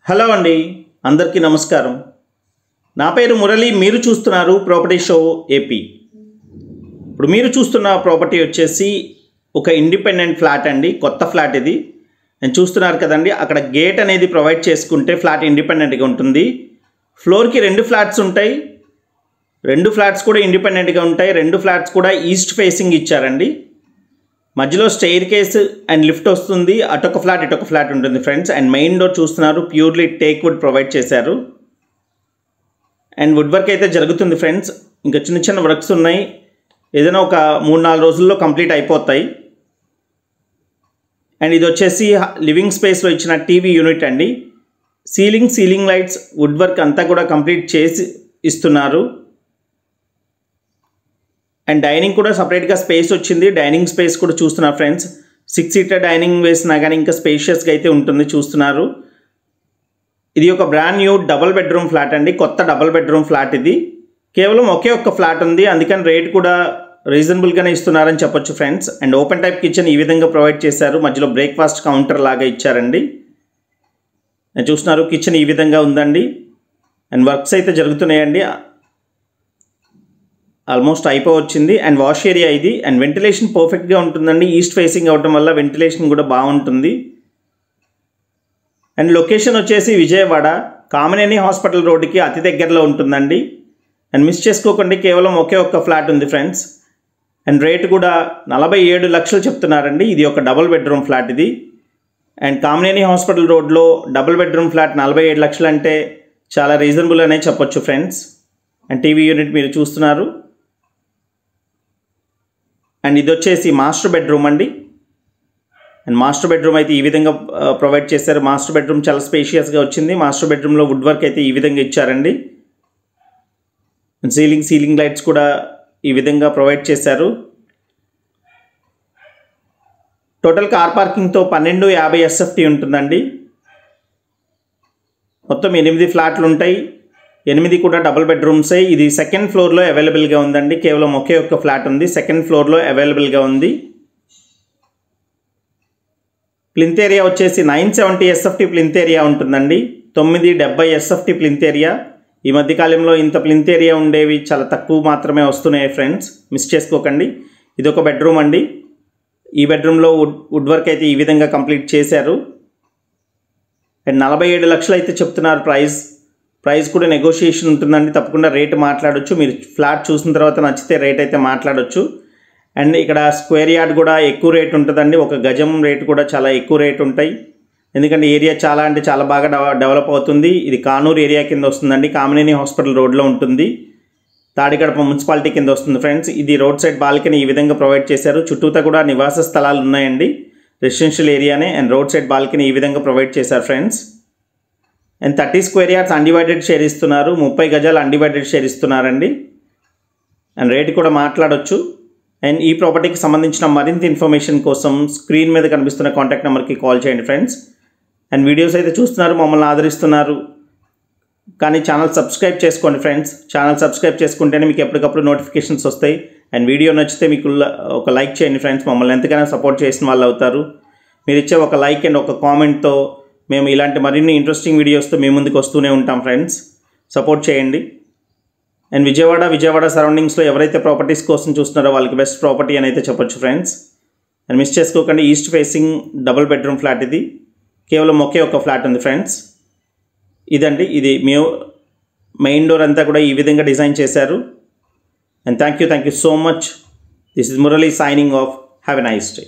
Hello అండి, అందరికీ నమస్కారం. నా పేరు మురళి. మీరు చూస్తున్నారు ప్రాపర్టీ షో ఏపీ. ఇప్పుడు మీరు చూస్తున్న ప్రాపర్టీ వచ్చేసి ఒక ఇండిపెండెంట్ ఫ్లాట్ అండి. కొత్త ఫ్లాట్ ఇది. నేను చూస్తున్నారు కదండి, అక్కడ గేట్ అనేది ప్రొవైడ్ చేసుకుంటే ఫ్లాట్ ఇండిపెండెంట్గా ఉంటుంది. ఫ్లోర్కి 2 ఫ్లాట్స్ ఉంటాయి. 2 ఫ్లాట్స్ కూడా ఇండిపెండెంట్గా ఉంటాయి. 2 ఫ్లాట్స్ కూడా ఈస్ట్ ఫేసింగ్ ఇచ్చారండి. మధ్యలో స్టెయిర్ కేస్ అండ్ లిఫ్ట్ వస్తుంది. అటొక ఫ్లాట్ ఇటొక ఫ్లాట్ ఉంటుంది ఫ్రెండ్స్. అండ్ మెయిన్ డోర్ చూస్తున్నారు, ప్యూర్లీ టేక్ వుడ్ ప్రొవైడ్ చేశారు. అండ్ వుడ్ వర్క్ అయితే జరుగుతుంది ఫ్రెండ్స్. ఇంకా చిన్న చిన్న వర్క్స్ ఉన్నాయి. ఏదైనా ఒక 3-4 రోజుల్లో కంప్లీట్ అయిపోతాయి. అండ్ ఇది వచ్చేసి లివింగ్ స్పేస్లో ఇచ్చిన టీవీ యూనిట్ అండి. సీలింగ్ లైట్స్, వుడ్ వర్క్ అంతా కూడా కంప్లీట్ చేసి ఇస్తున్నారు. అండ్ డైనింగ్ కూడా సపరేట్గా స్పేస్ వచ్చింది. డైనింగ్ స్పేస్ కూడా చూస్తున్నారు ఫ్రెండ్స్. 6 సీటర్ డైనింగ్ వేసినా కానీ ఇంకా స్పేషియస్గా అయితే ఉంటుంది. చూస్తున్నారు, ఇది ఒక brand new double bedroom flat అండి. కొత్త డబుల్ బెడ్రూమ్ ఫ్లాట్ ఇది. కేవలం ఒకే ఒక్క ఫ్లాట్ ఉంది, అందుకని రేట్ కూడా రీజనబుల్గానే ఇస్తున్నారని చెప్పొచ్చు friends. And open type kitchen ఈ విధంగా ప్రొవైడ్ చేశారు. మధ్యలో బ్రేక్ఫాస్ట్ కౌంటర్ లాగా ఇచ్చారండి. చూస్తున్నారు, కిచెన్ ఈ విధంగా ఉందండి. అండ్ వర్క్స్ అయితే జరుగుతున్నాయండి. ఆల్మోస్ట్ అయిపోవచ్చింది. అండ్ వాష్ ఏరియా ఇది. అండ్ వెంటిలేషన్ పర్ఫెక్ట్గా ఉంటుందండి. ఈస్ట్ ఫేసింగ్ అవడం వల్ల వెంటిలేషన్ కూడా బాగుంటుంది. అండ్ లొకేషన్ వచ్చేసి విజయవాడ కామినేని హాస్పిటల్ రోడ్డుకి అతి దగ్గరలో ఉంటుందండి. అండ్ మిస్ చేసుకోకండి, కేవలం ఒకే ఒక్క ఫ్లాట్ ఉంది ఫ్రెండ్స్. అండ్ రేటు కూడా 47 లక్షలు చెప్తున్నారండి. ఇది ఒక డబుల్ బెడ్రూమ్ ఫ్లాట్ ఇది. అండ్ కామినేని హాస్పిటల్ రోడ్లో డబుల్ బెడ్రూమ్ ఫ్లాట్ 47 లక్షలు అంటే చాలా రీజనబుల్ అనే చెప్పొచ్చు ఫ్రెండ్స్. అండ్ టీవీ యూనిట్ మీరు చూస్తున్నారు. అండ్ ఇది వచ్చేసి మాస్టర్ బెడ్రూమ్ అండి. అండ్ మాస్టర్ బెడ్రూమ్ అయితే ఈ విధంగా ప్రొవైడ్ చేశారు. మాస్టర్ బెడ్రూమ్ చాలా స్పేషియస్గా వచ్చింది. మాస్టర్ బెడ్రూమ్లో వుడ్ వర్క్ అయితే ఈ విధంగా ఇచ్చారండి. సీలింగ్ లైట్స్ కూడా ఈ విధంగా ప్రొవైడ్ చేశారు. టోటల్ కార్ పార్కింగ్తో 1250 SFT ఉంటుందండి. మొత్తం 8 ఫ్లాట్లు ఉంటాయి. 8 కూడా డబుల్ బెడ్రూమ్సే. ఇది సెకండ్ ఫ్లోర్లో అవైలబుల్గా ఉందండి. కేవలం ఒకే ఒక్క ఫ్లాట్ ఉంది, సెకండ్ ఫ్లోర్లో అవైలబుల్గా ఉంది. ప్లింత్ ఏరియా వచ్చేసి 970 SFT ప్లింత్ ఏరియా ఉంటుందండి. 970 SFT ప్లింత్ ఏరియా. ఈ మధ్యకాలంలో ఇంత ప్లింత్ ఏరియా ఉండేవి చాలా తక్కువ మాత్రమే వస్తున్నాయి ఫ్రెండ్స్, మిస్ చేసుకోకండి. ఇది ఒక బెడ్రూమ్ అండి. ఈ బెడ్రూమ్లో వుడ్ వర్క్ అయితే ఈ విధంగా కంప్లీట్ చేశారు. అండ్ 47 లక్షలు అయితే చెప్తున్నారు ప్రైస్ కూడా నెగోషియేషన్ ఉంటుందండి. తప్పకుండా రేటు మాట్లాడొచ్చు. మీరు ఫ్లాట్ చూసిన తర్వాత నచ్చితే రేట్ అయితే మాట్లాడొచ్చు. అండ్ ఇక్కడ స్క్వేర్ యార్డ్ కూడా ఎక్కువ రేట్ ఉంటుందండి. ఒక గజం రేటు కూడా చాలా ఎక్కువ రేట్ ఉంటాయి. ఎందుకంటే ఏరియా చాలా అంటే చాలా బాగా డెవలప్ అవుతుంది. ఇది కానూరు ఏరియా కింద వస్తుందండి. కామినేని హాస్పిటల్ రోడ్లో ఉంటుంది. తాడికడప మున్సిపాలిటీ కింద వస్తుంది ఫ్రెండ్స్. ఇది రోడ్ సైడ్ బాల్కనీ ఈ విధంగా ప్రొవైడ్ చేశారు. చుట్టూతా కూడా నివాస స్థలాలు ఉన్నాయండి. రెసిడెన్షియల్ ఏరియానే. అండ్ రోడ్ సైడ్ బాల్కనీ ఈ విధంగా ప్రొవైడ్ చేశారు friends. And 30 square yards undivided share ఇస్తున్నారు. 30 గజాలు అన్డివైడెడ్ షేర్ ఇస్తున్నారండి. అండ్ రేట్ కూడా మాట్లాడొచ్చు. అండ్ ఈ ప్రాపర్టీకి సంబంధించిన మరింత ఇన్ఫర్మేషన్ కోసం స్క్రీన్ మీద కనిపిస్తున్న కాంటాక్ట్ నెంబర్కి కాల్ చేయండి ఫ్రెండ్స్. అండ్ వీడియోస్ అయితే చూస్తున్నారు, మమ్మల్ని ఆదరిస్తున్నారు, కానీ ఛానల్ సబ్స్క్రైబ్ చేసుకోండి ఫ్రెండ్స్. ఛానల్ సబ్స్క్రైబ్ చేసుకుంటేనే మీకు ఎప్పటికప్పుడు నోటిఫికేషన్స్ వస్తాయి. అండ్ వీడియో నచ్చితే మీకు ఒక లైక్ చేయండి ఫ్రెండ్స్. మమ్మల్ని ఎంతగానో సపోర్ట్ చేసిన వాళ్ళు అవుతారు. మీరు ఇచ్చే ఒక లైక్ అండ్ ఒక కామెంట్తో మేము ఇలాంటి మరిన్ని ఇంట్రెస్టింగ్ వీడియోస్తో మీ ముందుకు వస్తూనే ఉంటాం ఫ్రెండ్స్. సపోర్ట్ చేయండి. అండ్ విజయవాడ సరౌండింగ్స్లో ఎవరైతే ప్రాపర్టీస్ కోసం చూస్తున్నారో వాళ్ళకి బెస్ట్ ప్రాపర్టీ అని అయితే చెప్పొచ్చు ఫ్రెండ్స్. అండ్ మిస్ చేసుకోకండి, east facing double bedroom flat ఇది. కేవలం ఒకే ఒక ఫ్లాట్ ఉంది ఫ్రెండ్స్. ఇదండి, ఇది మెయిన్ డోర్ అంతా కూడా ఈ విధంగా డిజైన్ చేశారు. And thank you so much. This is Murali signing off. Have a nice day.